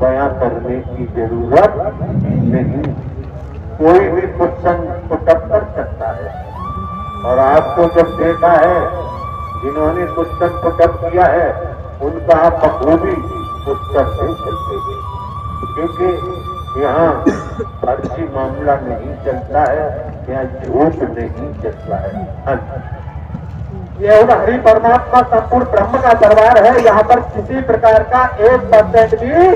बयां करने की जरूरत नहीं। कोई भी क्वेश्चन पुटअप कर सकता है। और आपको जब देखा है जिन्होंने क्वेश्चन पुटअप किया है उनका आप बखूबी उत्तर दे सकते हैं, क्योंकि यहाँ फर्जी मामला नहीं चलता है, यहाँ झूठ नहीं चलता है। ये हरि परमात्मा संपूर्ण ब्रह्म का दरबार है। यहाँ पर किसी प्रकार का 1% भी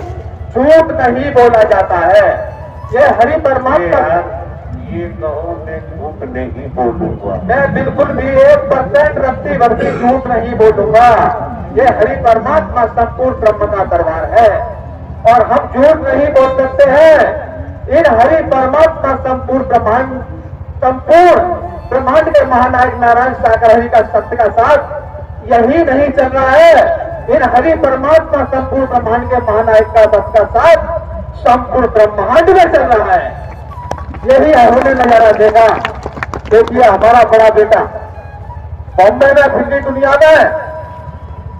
झूठ नहीं बोला जाता है। ये हरि परमात्मा, ये कहो मैं झूठ नहीं बोलूंगा, मैं बिल्कुल भी 1% रत्ती भर्ती झूठ नहीं बोलूंगा। ये हरि परमात्मा संपूर्ण ब्रह्म का दरबार है और हम झूठ नहीं बोल सकते हैं। इन हरि परमात्मा संपूर्ण ब्रह्मांड, संपूर्ण ब्रह्मांड के महानायक नारायण सागर हरि का सत्य का साथ यही नहीं चल रहा है। इन हरि परमात्मा संपूर्ण ब्रह्मांड के महानायक का सत्य का साथ संपूर्ण ब्रह्मांड में चल रहा है। यही हमने नजारा देखा। देखिए हमारा बड़ा बेटा बॉम्बे में फिल्मी दुनिया में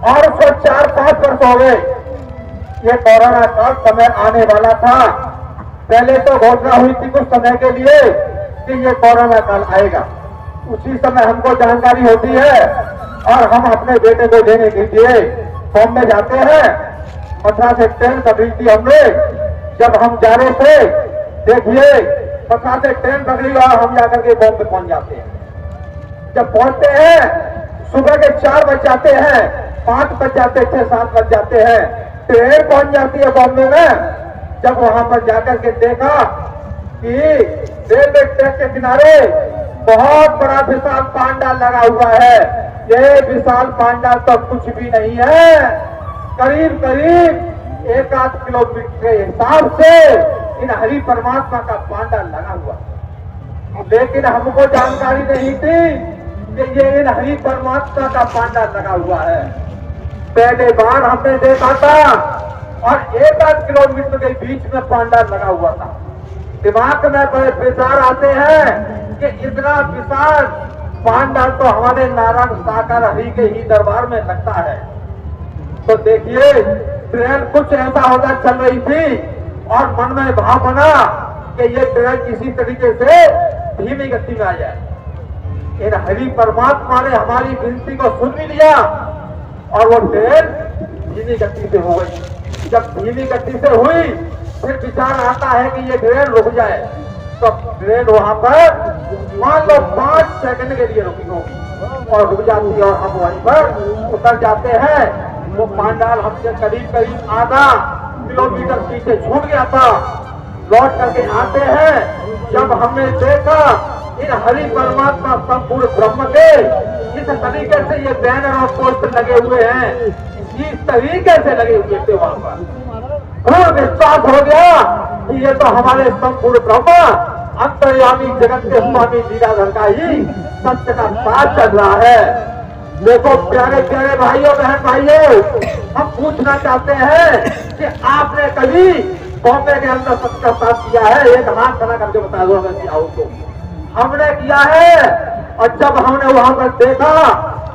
और उसको 4-5 वर्ष हो गए। ये कोरोना का समय आने वाला था। पहले तो घोषणा हुई थी कुछ समय के लिए कि ये कोरोना काल आएगा। उसी समय हमको जानकारी होती है और हम अपने बेटे को लेने के लिए बॉम्बे जाते हैं। मथुरा से ट्रेन पकड़ी थी हमने। जब हम जा रहे थे, देखिए मथुरा से ट्रेन पकड़ी और हम जाकर के बॉम्बे पहुंच जाते हैं। जब पहुंचते हैं सुबह के 4 बज जाते हैं, 5 बज जाते, 6-7 बज जाते हैं, ट्रेन पहुंच जाती है बॉम्बे में। जब वहां पर जाकर के देखा कि रेलवे ट्रैक के किनारे बहुत बड़ा विशाल पांडाल लगा हुआ है। ये विशाल पांडाल तो कुछ भी नहीं है, करीब करीब 1-8 किलोमीटर के हिसाब से इन हरि परमात्मा का पांडाल लगा हुआ। लेकिन हमको जानकारी नहीं थी कि ये इन हरि परमात्मा का पांडाल लगा हुआ है। पहले बार हमने देखा था और 1-8 किलोमीटर के बीच में पांडाल लगा हुआ था। दिमाग में बड़े विचार आते हैं कि इतना विशाल पांडाल तो हमारे नारायण सागर हरि के ही दरबार में लगता है। तो देखिए ट्रेन कुछ ऐसा होगा चल रही थी और मन में भाव बना कि ये ट्रेन किसी तरीके से धीमी गति में आ जाए। इन हरि परमात्मा ने हमारी विनती को सुन भी लिया और वो ट्रेन धीमी गति से हो गई। जब धीमी गति से हुई फिर विचार आता है कि ये ट्रेन रुक जाए। तो ट्रेन वहां पर मान लो 5 सेकंड के लिए रुकी होगी और रुक जाती है और हम वहीं पर उतर जाते हैं। वो पांडाल हमसे करीब आधा किलोमीटर पीछे छूट गया था। लौट करके आते हैं, जब हमने देखा इन हरि परमात्मा संपूर्ण ब्रह्म के इस तरीके से ये बैनर और पोस्टर लगे हुए हैं, इस तरीके से लगे हुए थे वहां पर। विश्वास हो गया कि ये तो हमारे संपूर्ण ब्रह्म अंतर्यामी जगत के स्वामी लीलाधर का ही सत्य का साथ चल रहा है। देखो प्यारे प्यारे भाइयों बहन भाइयों, हम पूछना चाहते हैं कि आपने कभी बॉम्बे के अंदर सत्य का साथ किया है? एक हाथ खड़ा करके बता दो अगर किया हो तो। हमने किया है। और जब हमने वहां पर देखा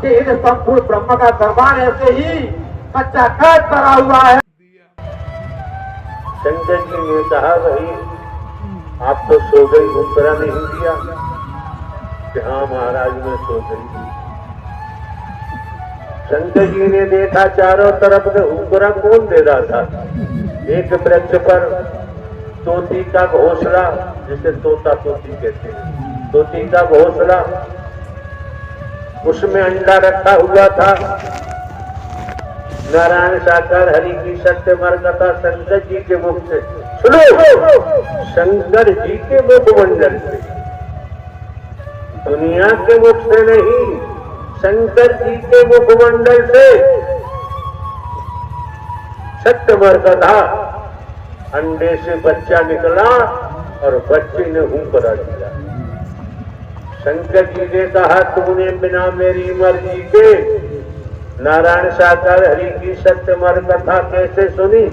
कि इन संपूर्ण ब्रह्म का दरबार ऐसे ही कच्चा काट भरा हुआ है। शंकर जी ने कहा वही आप तो सो गई, उपरा नहीं दिया कि हाँ महाराज में सो गई। शंकर जी ने देखा चारों तरफ से उपरा कौन दे रहा था। एक वृक्ष पर तोती का घोंसला, जिसे तोता तोती कहते हैं, तोती का घोंसला, उसमें अंडा रखा हुआ था। नारायण सागर हरि की सत्य मरकथा शंकर जी के मुख से सुनो, शंकर जी के मुखमंडल से, दुनिया के मुख से नहीं, शंकर जी के मुखमंडल से सत्य मरकथा। अंडे से बच्चा निकला और बच्चे ने ऊपर दिया। शंकर जी ने कहा तुमने बिना मेरी मर्जी के नारायण सागर हरि की सत्य मरकथा कैसे सुनी?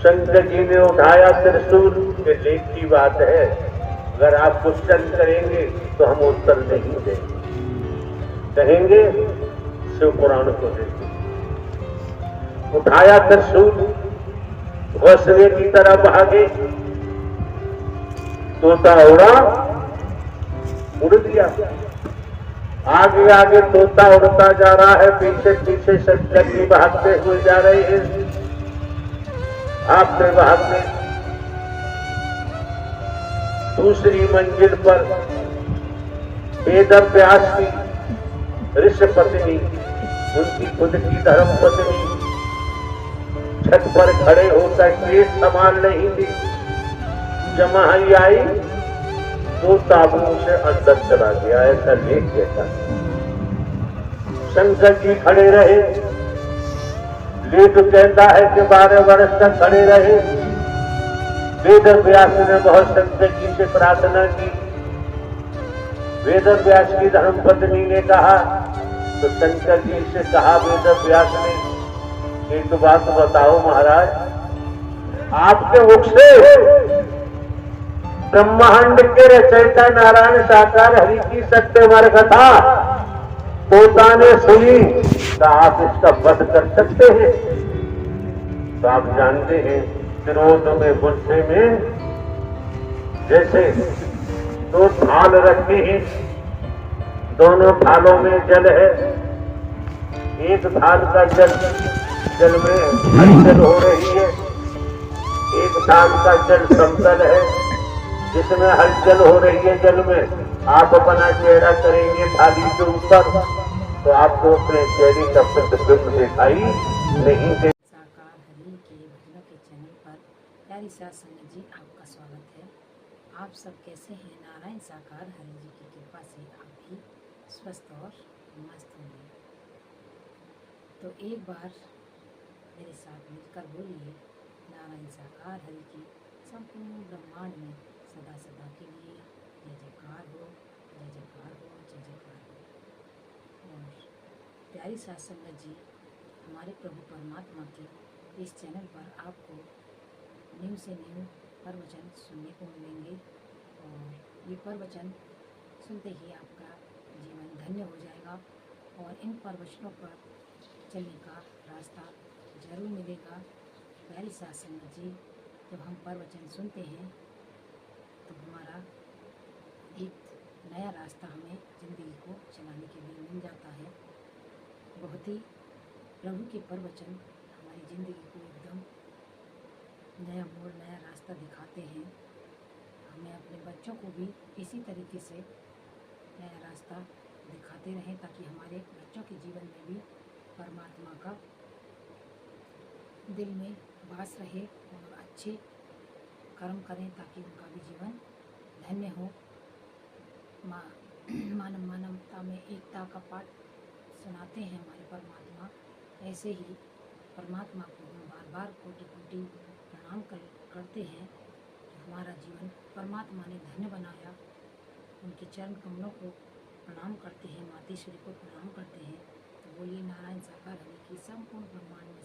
शंकर जी ने उठाया त्रिशूल के लेख की बात है, अगर आप क्वेश्चन करेंगे तो हम उत्तर नहीं देंगे, कहेंगे शिव पुराण को देखिए। उठाया त्रिशूल, घोंसले की तरह भागे, तोता उड़ा, उड़ दिया। आगे आगे तोता उड़ता जा रहा है, पीछे पीछे शंकर जी भागते हुए जा रहे हैं। भागते भागते दूसरी मंजिल पर वेद व्यास की ऋषि पत्नी, उनकी खुद की धर्म पत्नी छत पर खड़े होकर केस संभाल रही थी। जमाई आई तो ताबू से अंदर चला गया, ऐसा लेख कहता। शंकर जी खड़े रहे, लेख कहता है कि 12 वर्ष तक खड़े रहे। वेद व्यास ने बहुत शंकर जी से प्रार्थना की। वेद व्यास की धर्म पत्नी ने कहा, तो शंकर जी से कहा वेद व्यास ने, एक बात बताओ महाराज, आपके मुख से ब्रह्मांड के रचयिता नारायण साकार हरि की सत्यवर कथा तोता ने सुनी, तो आप इसका वध कर सकते हैं। तो आप जानते हैं विरोध में गुस्से में जैसे दो थाल रखे हैं, दोनों थालों में जल है। एक थाल का जल में हलचल हो रही है, एक थाल का जल समतल है जिसमें हलचल हो रही है। जल में आप अपना चेहरा करेंगे थाली के ऊपर, तो आपको अपने चेहरे का प्रतिबिंब दिखाई नहीं दे। साकार हरि के भजनों के चैनल पर प्यारी सास संगत जी, आपका स्वागत है। आप सब कैसे हैं? नारायण साकार हरि जी की कृपा से आप भी स्वस्थ और मस्त होंगे। तो एक बार मेरे साथ मिलकर बोलिए, नारायण साकार हरि की संपूर्ण ब्रह्मांड में सदा सदा के लिए जय जयकार हो, जय जयकार हो, जय जयकार हो। और प्यारी सास संगत जी, हमारे प्रभु परमात्मा के इस चैनल पर आपको न्यू से न्यू प्रवचन सुनने को मिलेंगे, और ये प्रवचन सुनते ही आपका जीवन धन्य हो जाएगा, और इन प्रवचनों पर चलने का रास्ता जरूर मिलेगा। प्यारी सास संगत जी, जब हम प्रवचन सुनते हैं तो हमारा एक नया रास्ता हमें ज़िंदगी को चलाने के लिए मिल जाता है। बहुत ही प्रभु के प्रवचन हमारी ज़िंदगी को एकदम नया मोड़, नया रास्ता दिखाते हैं। हमें अपने बच्चों को भी इसी तरीके से नया रास्ता दिखाते रहें, ताकि हमारे बच्चों के जीवन में भी परमात्मा का दिल में वास रहे और अच्छे कर्म करें, ताकि उनका भी जीवन धन्य हो। मानवता में एकता का पाठ सुनाते हैं हमारे परमात्मा। ऐसे ही परमात्मा को हम बार बार कोटि कोटि प्रणाम करते हैं। हमारा जीवन परमात्मा ने धन्य बनाया, उनके चरण कमलों को प्रणाम करते हैं, मातेश्वरी को प्रणाम करते हैं। तो बोलिए, नारायण साकार हरि की संपूर्ण ब्रह्मांड में